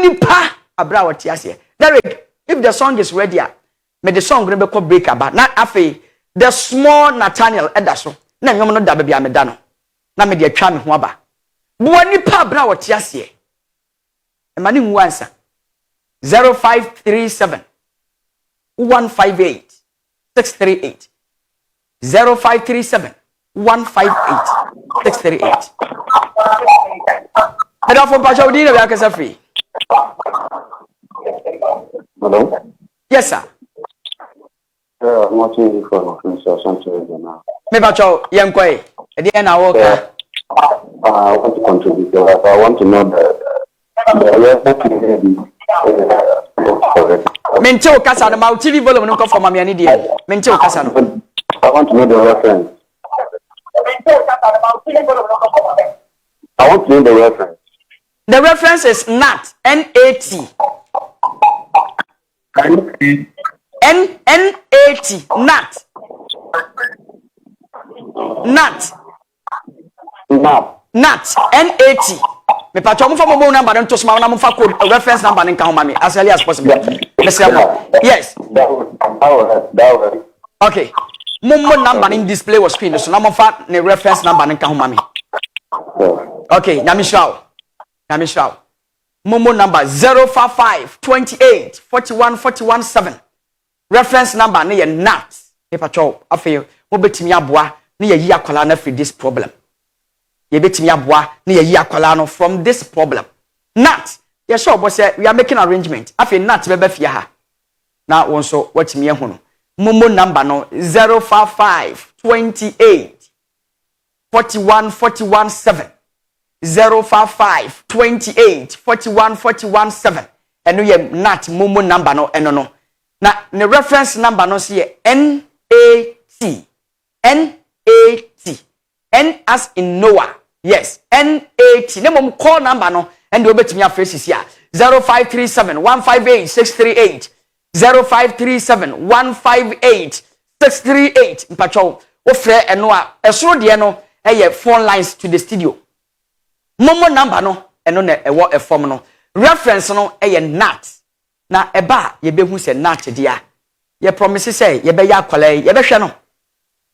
nipa abra what yase. Derek, if the song is ready, may the song be called break about not afe the small Nathaniel edaso. Na nyom no da bia me da no. Na me de atwa me ho aba. Bo nipa abra what yase. E mani hu ansa. 0537 158 638 0537 158 638. Hello from Pachaudi na biaka safi. Hello? Yes, sir. I'm watching you for something now. Me Pacho, yankoi. Edi na woka. I want to contribute. I want to know Mente o kasa na ma TV volume no for mama ani die. Mente o kasa no. I want to know the reference. I want to know the reference. The reference is NAT, N-A-T. N-A-T, NAT. NAT. NAT, N-A-T. Me pacho mo fa mo number no to small na mo fa code reference number nka ho ma me as early as possible. Yes. That Okay. Mo number in display was screen so na mo fa ne reference number nka ho ma me. Okay, Nyamishao. Momo number 055 28 41 41 7. Reference number ne ye NAT. E pacho afi mo betimi aboa ne ye yi akwala na free this problem. Ye betimi aboa ne ye yi akwala no from this problem. NAT. Ye sure bo say we are making arrangement. Afi NAT be fie ha. Na wonso watimi ehunu no. Momo number no 055 28 41 41 7. 055 28 41 41 7. Eno ye NAT momo number no eno no. Na the reference number no say NAT. NAT. N as in Noah. Yes, NAT. Ne mom call number no and the obetumi afresh here 0537 158 638 0537 158 638 mpacho wo frɛ eno a esoro de no phone lines to the studio momo number no eno na ewo efom no reference no nat na eba ye behu se nat dia ye promise say ye be ya akwala ye be hwe no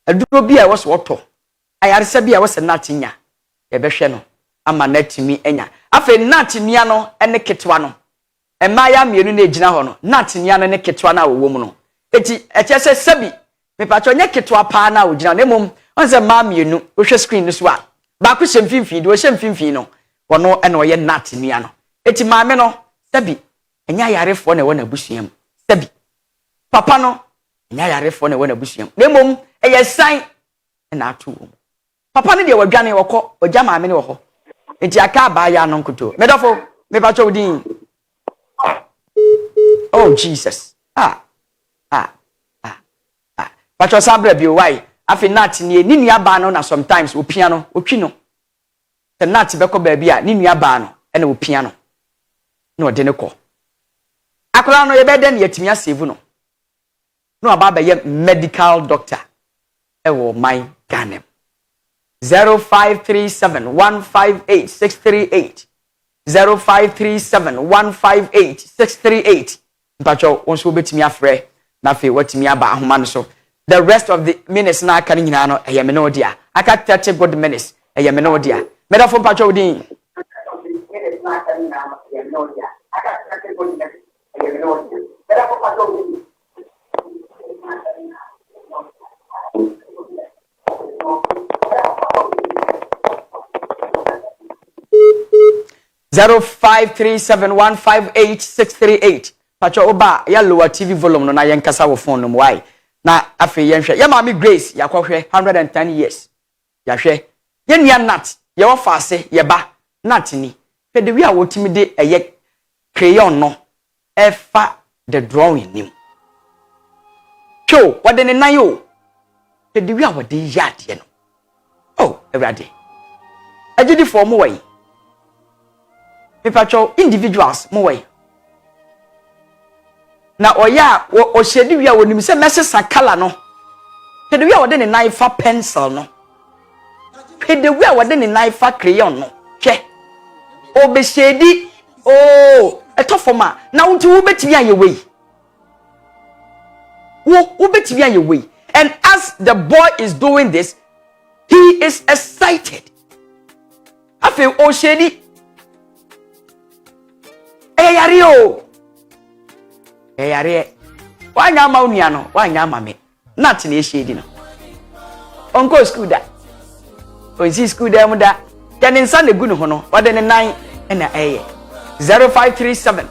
aduro bi a wo so woto ayaresa bi a wo se nat nya ye be hwe no ama natimi enya afa nat nia no ene ketwa no ema ya mienu na ejina ho no nat nia no ne ketwa na wo mu no eti eche se sabi me pacho nye ketwa pa na wo jina na mom on se ma mienu wo hwe screen no so a ba ko hye mfimfini do hye mfimfini no wono ene oye nat nia no eti maame no sabi enya yarefo na wona busuam sabi papa no enya yarefo na wona busuam na mom eye san na atu wo papa no de wadwane wokọ ogya maame ne wo ho enti aka ba ya no nkoto medofo me pacho udin oh Jesus pacho sabre bi why afi nat ni nua ba no na sometimes opia no otwi no te nat beko ba bi a ni nua ba no ene opia no na ode ne kọ akola no ye be den yetimi asave no no aba ba ye medical doctor ewo my ganem 0537 158 638 0537 158 638 mpacho wonso betimi afre na fe watimi aba ahoma no so the rest of the minutes na aka nyina no eye me no dia aka 30 good minutes eye me no dia medafo mpacho udin 0537158638 pacho oba ya lower TV volume no na yenkasa wo phone no why na afi yenhwe ya mami Grace yakohwe 110 years ya hwe ye nua nat ye wo faase ye ba nat ni pede wi a wotimi de eye crayon no efa the drawing nim cho wode ne nan yo pede wi a wode yade no oh everyday agidi for mo way pacho individuals mo way na oya o shedi wi a wonim se mesesa kala no pede wi a wode ne nan fa pencil no pede wi a wode ne nan fa crayon no hwe o be shedi oh etofoma na wonti wo betimi aye wey wo betimi aye wey and as the boy is doing this he is excited afi o shedi yare wanya ma unia no wanya ma me nat na eshedi no onko school da onsi school da mu da tene nsa na gu no ho no wade ne nan na 0537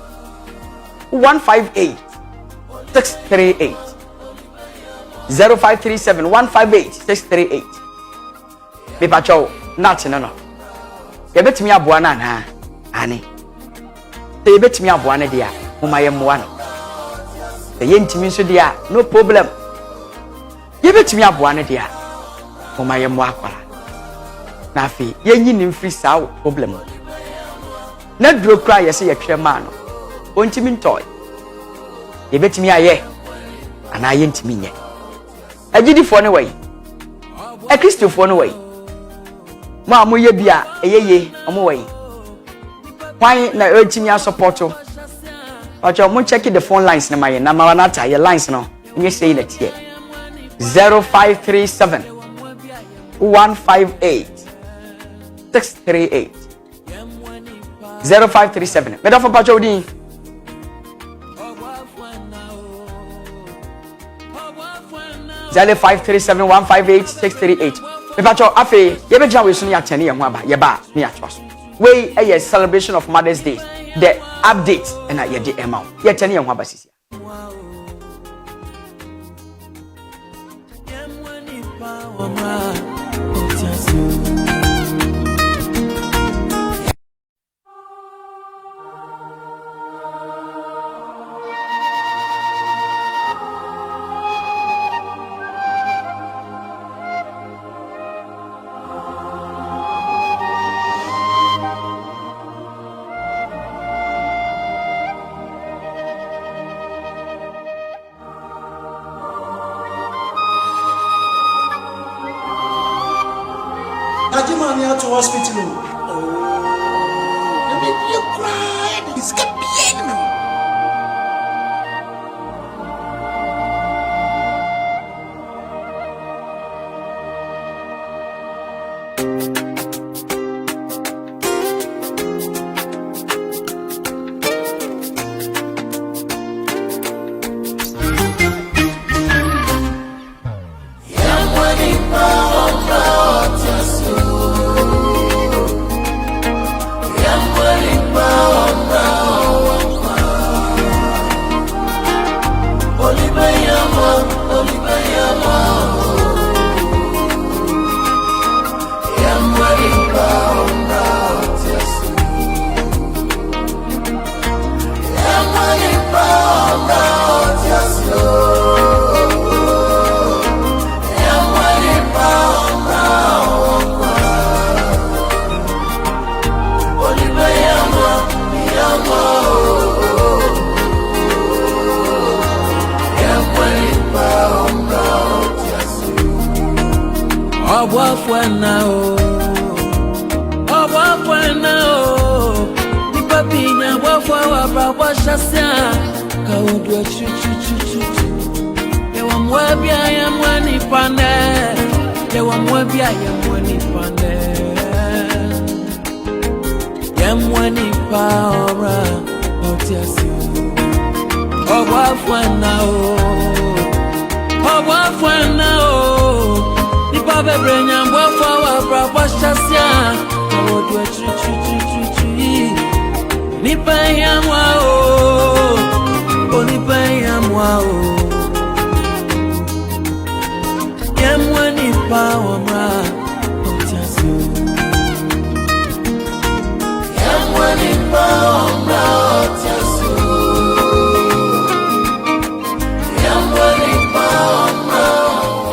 158 638 0537 158 638 me pacho nat no ye betimi aboa na na ani ye betimi aboa na dia moma ye moa no ye ntimi so dia no problem ye betimi aboa na dia moma ye moa kwara na afi ye nyi ni mfiri saa problem na duro kra ye se ye twere ma no ontimi ntoy ye betimi aye ana ye ntimi nye agidifo ne way a kristofo ne way ma mo ye bia eyeye omo way why na urging your support to but you check the phone lines na my na Maranatha your lines no you say that here 0537 158 638 0537 better for pacho din 0537 158 638 me pacho afi ye be jam we so ya tene ye ho aba ye ba me ya twa so we a celebration of Mother's Day the update and I the amount yet any young abasisia hospital. You cry. It's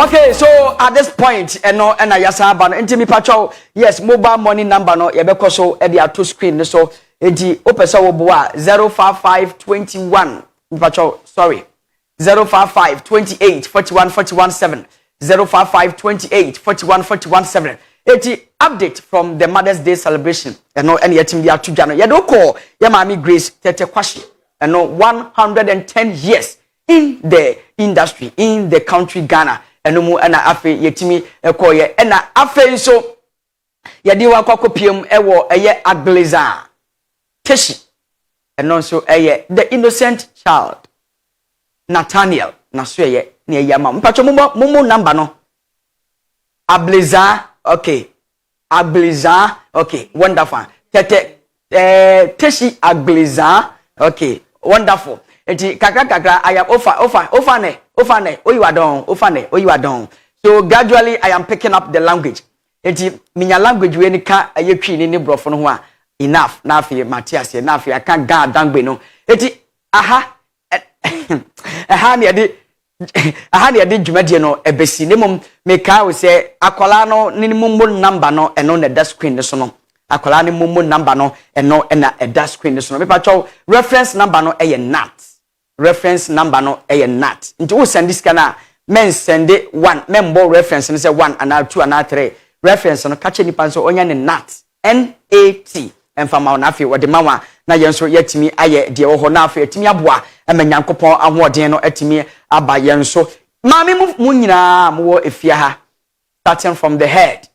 Okay, so at this point, and I yasa ban intimi pacho, yes, mobile money number no yebeko so e dia to screen so edi opesa wo boa 05521 pacho sorry 05528414147 05528414147 eti update from the Mother's Day celebration and no any yetim dia to jano ye do call ye mami Grace Tete Kwashi and no 110 years in the industry in the country Ghana. Eno mu na afe yetimi ekoye na afe so yedi wa kwakopiem ewo eye Agleza Teshi eno so eye the innocent child Nathaniel na so eye na yama mpacho mumu number no Agleza okay Agleza okay wonderful tete Teshi Agleza okay wonderful enti kakra I am ofane oyiwadon so gradually I am picking up the language enti minya language we ni ka ayetwi ni brofo no ho a enough na afi Matthias na afi aka ga dangbe no enti aha ne de dwumadie no ebesi ne mom meka we say akola no ni mumbo number no eno na da screen so no akola ni mumbo number no eno na da screen so no me pa chow reference number no nat reference number no nat nti wo send this kana men send 1 member reference no say 1 and 2 and 3 reference no kache nipa so onya ne nat enfama na afi wo de mawa na yenso yetimi aye de wo ho na afi yetimi aboa emanyankopon ahoden no atimi aba yenso maami mu nyina mo wo efia ha starting from the head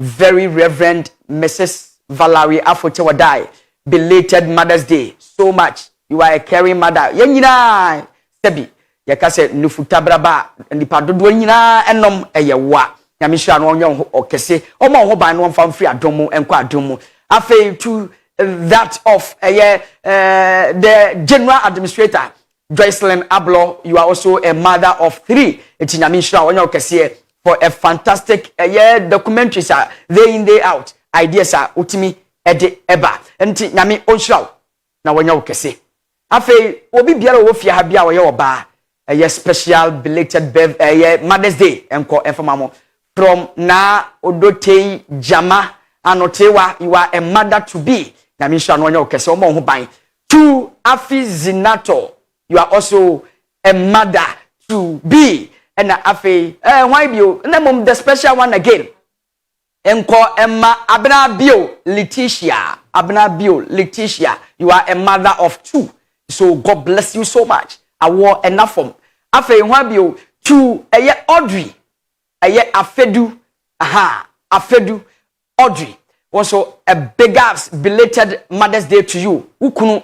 very reverend Mrs. Valerie Afotewadai belated Mother's Day so much. You are a caring mother. Yenyina sebi yakase nufutabraba nipa dodo nyina enom eyewa nyamehia no onyo okese omo ho ban no mfa mfiri adomu enko adomu afei to that of the general administrator Joycelyn Ablo. You are also a mother of 3 eti nyamehia onyo okese for a fantastic documentaries are day in day out ideas are utimi ede eba enti nyame onhiraw na onyo okese afei obi biara wo fia ha bia wo ye oba special belated Mother's Day enko enfamamo from na odotei jama anotewa. You are a mother to be na misha no onyo kese omo ho ban to afi zinato. You are also a mother to be and afei why bio na mom the special one again Enko Emma Abnabio Letitia. Abnabio Letitia. You are a mother of 2. So God bless you so much. I wore enough from. Afe Nwabio 2 Audrey. Afedu. Aha. Afedu Audrey. Also a big ups belated Mother's Day to you. Ukunu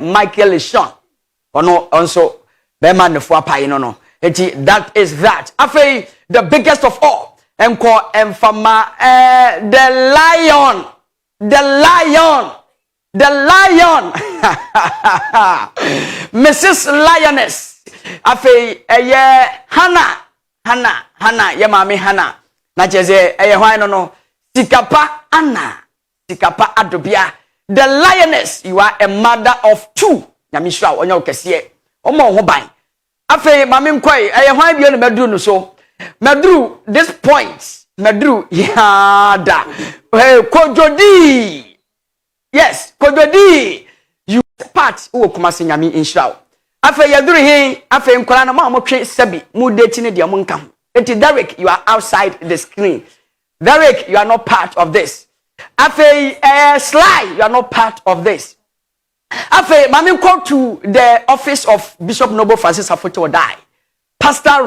Michael Sean. Ono also Beman the Fuapa no. That is that. Afe the biggest of all. Enko Enfama the lion. Mrs. Lioness. Afe Hannah ye mami Hannah. Na cheze hwan no Sikapa Anna. Sikapa Adobia. The lioness, you are a mother of 2. Nyamisha onyo kese. Omo ho ban. Afe mami mkwai hwan bio no medru no so. Medru this point. Medru yada. Kojodi. Yes, Kojodi. You part o Kumasi nyami inshallah. Afe yaduru hin, afe nkola na ma mo twe sabi, mu date ne de mo nka ho. Enti Derek, you are outside the screen. Derek, you are not part of this. Afe Sly, you are not part of this. Afe mami come to the office of Bishop Noble Francis Afoto Odai. Pastor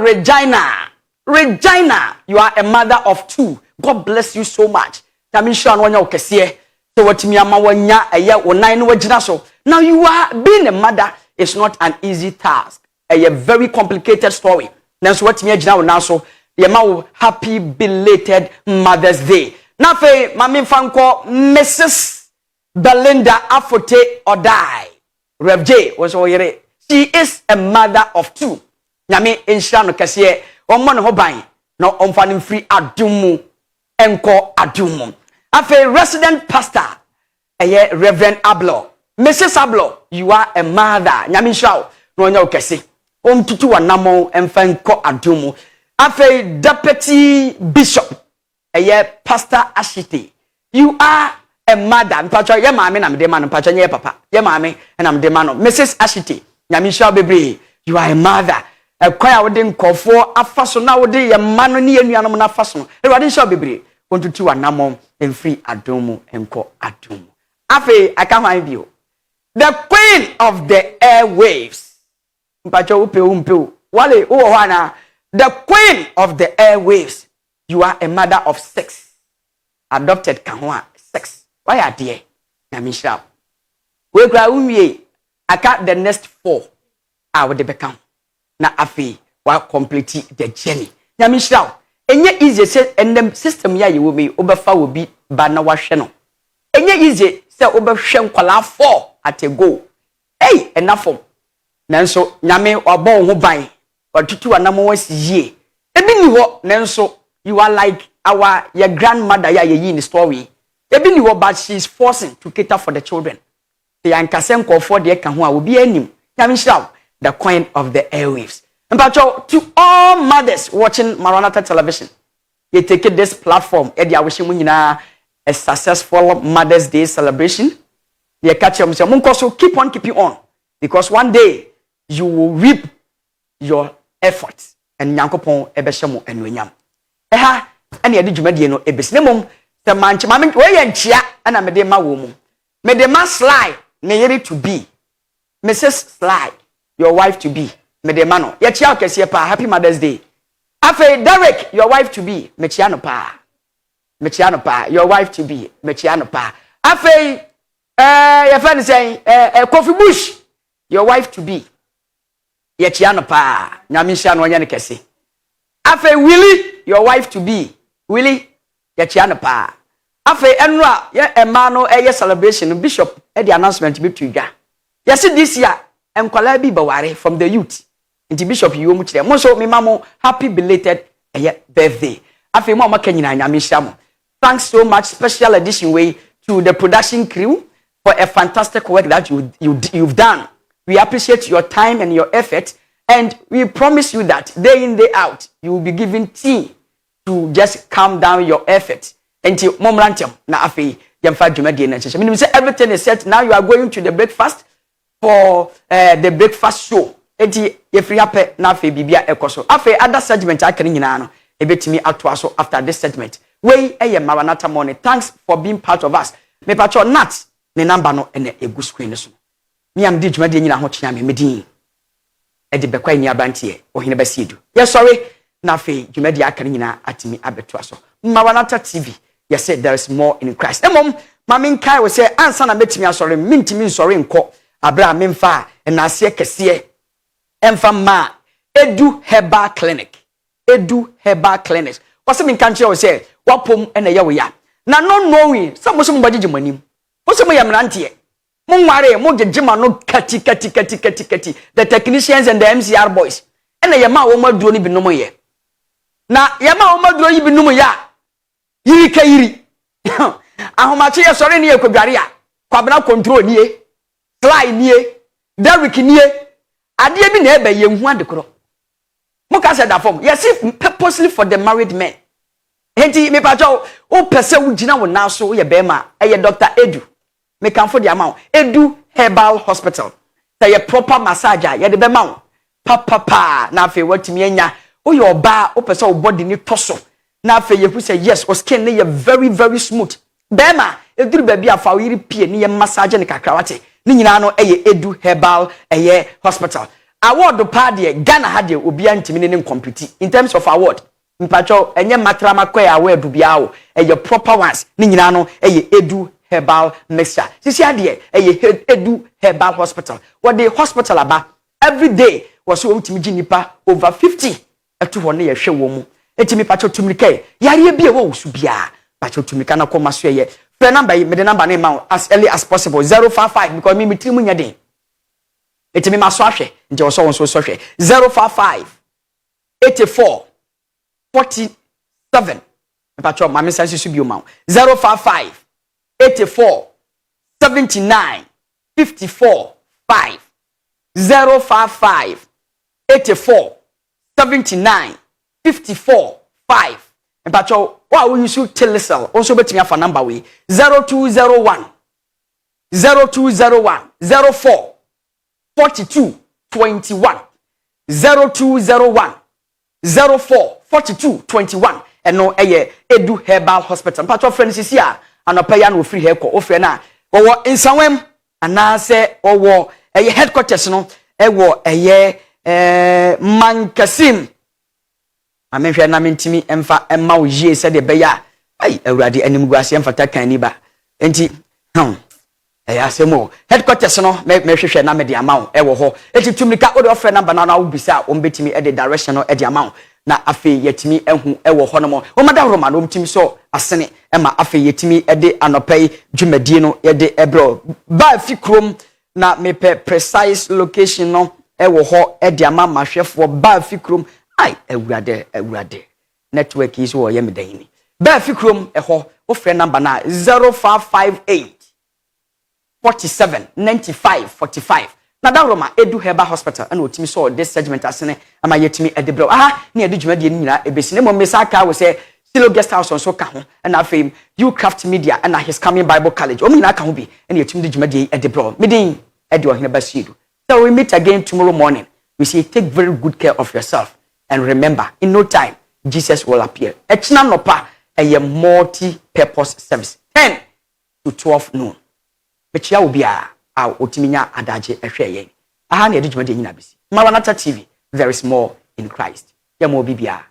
Regina, you are a mother of 2. God bless you so much. Tamisha anwanya okese. So watimi ama wanya eye onan no wagina so. Now you are being a mother is not an easy task. A very complicated story. Nanso watimi agina wona so. Yema happy belated Mother's Day. Na fe mami fanko Mrs. Belinda Afote Odai. Rev J was oyere. She is a mother of 2. Nyame enhira no kase ommo ne ho ban na omfa ne free adumu enko adumu. Afe resident pastor Reverend Ablo. Mrs. Ablo, you are a mother. Nyame enhira no onya okase. Omtutu wanamo emfa enko adumu. Afe deputy bishop Pastor Ashite. You are a mother. Mpacho ye maame na mede ma no mpacho ye papa. Ye maame na mede ma no. Mrs. Ashite. Nyame enhira bebre. You are a mother. Kwan a wode nkofo afaso na wode ye mano ne yenuanom na afaso Ewade nhyɛ bebre kontutu wanamom emfiri adomu enko adomu afi aka hwan bio the queen of the airwaves mpacho upe wale wo ho ana the queen of the airwaves you are a mother of 6 adopted kanwa 6 why are there na misha we kra unwie aka the next 4 a wode bekam na afi wa complete the journey nyamishraw enye easy say endem system ya ye wo me obefa obi ba na wahwe no enye easy say obehwe nkwala 4 at a go enough nanso nyame obo ho ban watutu anamo wasiye ebi ni ho nanso you are like your grandmother ya ye in story ebi ni ho but she is forcing to cater for the children the ankasen ko for de ka ho a obi anim nyamishraw the queen of the airwaves. And to all mothers watching Maranatha Television, you take this platform, a successful Mother's Day celebration. You catch them, so keep on keeping on, because one day you will reap your efforts. And Yankopon ebeshamo and wenyam. And you did no ebesnemum, the manch, mammy, way and chia, and a medema woman. Medema Sly, nearly to be Mrs. Sly. Your wife to be medemano yechia okese pa happy Mother's Day afa Derek your wife to be mechiano pa your wife to be mechiano pa afa your friend say Coffee Bush your wife to be yechiano pa nyamisha no nya ne kese afa Willie your wife to be Willie yechiano pa afa enra ye emano celebration bishop e the announcement be to ga yes this year enkwala bi baware from the youth inti bishop you mu kire mo so me mamo happy belated birthday afi mo amaka nyina nyame hia. Thanks so much special edition way to the production crew for a fantastic work that you've done. We appreciate your time and your effort, and we promise you that day in day out you will be given tea to just calm down your effort until momrantium na afi yemfa dwumade na cheche. Meaning say everything is set. Now you are going to the breakfast for the breakfast show. Enti ye free ape na afi bibia ekoso. Afi other segment akere nyina no ebetimi atoa so after this segment. we Maranatha morning. Thanks for being part of us. Me pacho nat ne number no ene egu screen so. Me am di dwumade nyina ho kyea me medin. E de bekwa ni abantie ohene ba siedu. Yes sorry na fe dwumade aka nyina atimi abeto aso. Maranatha TV. Yes said there is more in Christ. Emom mama nkai we say ansa na metimi asori mintimi nsori nko abra memfa na ase kese emfa ma Edu Herbal Clinic. Edu Herbal Clinic. What's in country or say, Wapum and a yawa. Now, no knowing some body jimanim. What's some yamrantie? Mumare, Moja Jima no kati. The technicians and the MCR boys. And the Yama Oma do even no more. Now, Yama Oma do even no more. Yiri Kairi. Ahomachi, sorry, near Kogaria. Kwabna control near. Fly near. Derrick near. Adia be near by young one the crow. Moka said that form. Yes, purposely for the married men. Henti me pacho o pese wo gina wo na so ye bema e Dr. Edu. Me kan for the amount. Edu Herbal Hospital. Say a proper massage ye de bema wo. Pa na fe watimi anya. O ye oba o pese wo body ni toso. Na fe ye hu say yes, o skin ne ye very smooth. Bema eduru ba bia fa wo yiri pie ne ye massage ne kakrawate. Ni nyina no eye Edu Herbal Hospital. Award party Ghana had your Obian Timinin compete in terms of award. Mpacho enye matrama kwe award biao your proper ones. Ninano Edu Herbal mixture. Sisi adie Edu Herbal Hospital. What the hospital aba every day was so timiji nipa over 50 to one year show womu. Etimi pacho tumike yari bia wo subia pacho tumika na koma so ye. Phone number me the number name as early as possible 055 because me trimu nyade. Etimi maswahwe nje wo so sohwe 055 84 47 pacho mama sansi subio ma 055 84 79 54 5 055 84 79 54 5 pacho wa we use telecell also betimi afa number we 0201 04 42 21 0201 04 42 21 eno Edu Herbal Hospital patro friend sisi a anopa no free hair ko ofre na wo insawem anase wo headquarters no wo Mankasim amenhwe na mentimi emfa emma wo yie se de beya ai awurade animguase emfata kan ni ba enti asemo headquarters no me hwehwe na me de amount wo ho eti tumika o de offer number na wo bisa o mbetimi e de direction no e de amount na afi yetimi ehu wo ho no mo o mada roma no mtimi so asene e ma afi yetimi e de anopai dwumadie no e de ebro ba fi krom na me precise location no e wo ho e de ama mahwefo ba fi krom ai awurade network is wo ye medani ba fi krom e ho offer number na 0558 47 95 45 na da Roma Edu Herbal Hospital and otimi so this segment asene ama yetimi edebro na edu dwumadie nyina ebesine mo mesaka we say Silo Guest House on so ka ho na fame you craft media and his coming Bible College o nyina ka ho bi na yetimi dwumadie edebro medin edu ohene basidu. So we meet again tomorrow morning. We say take very good care of yourself and remember in no time Jesus will appear. Echna nopa a multi-purpose service 10 to 12 noon. Mechia ubia a otiminya adaje ehwe yen aha na edujuma de nyina bisi Maranatha TV there is more in Christ ya mo bibia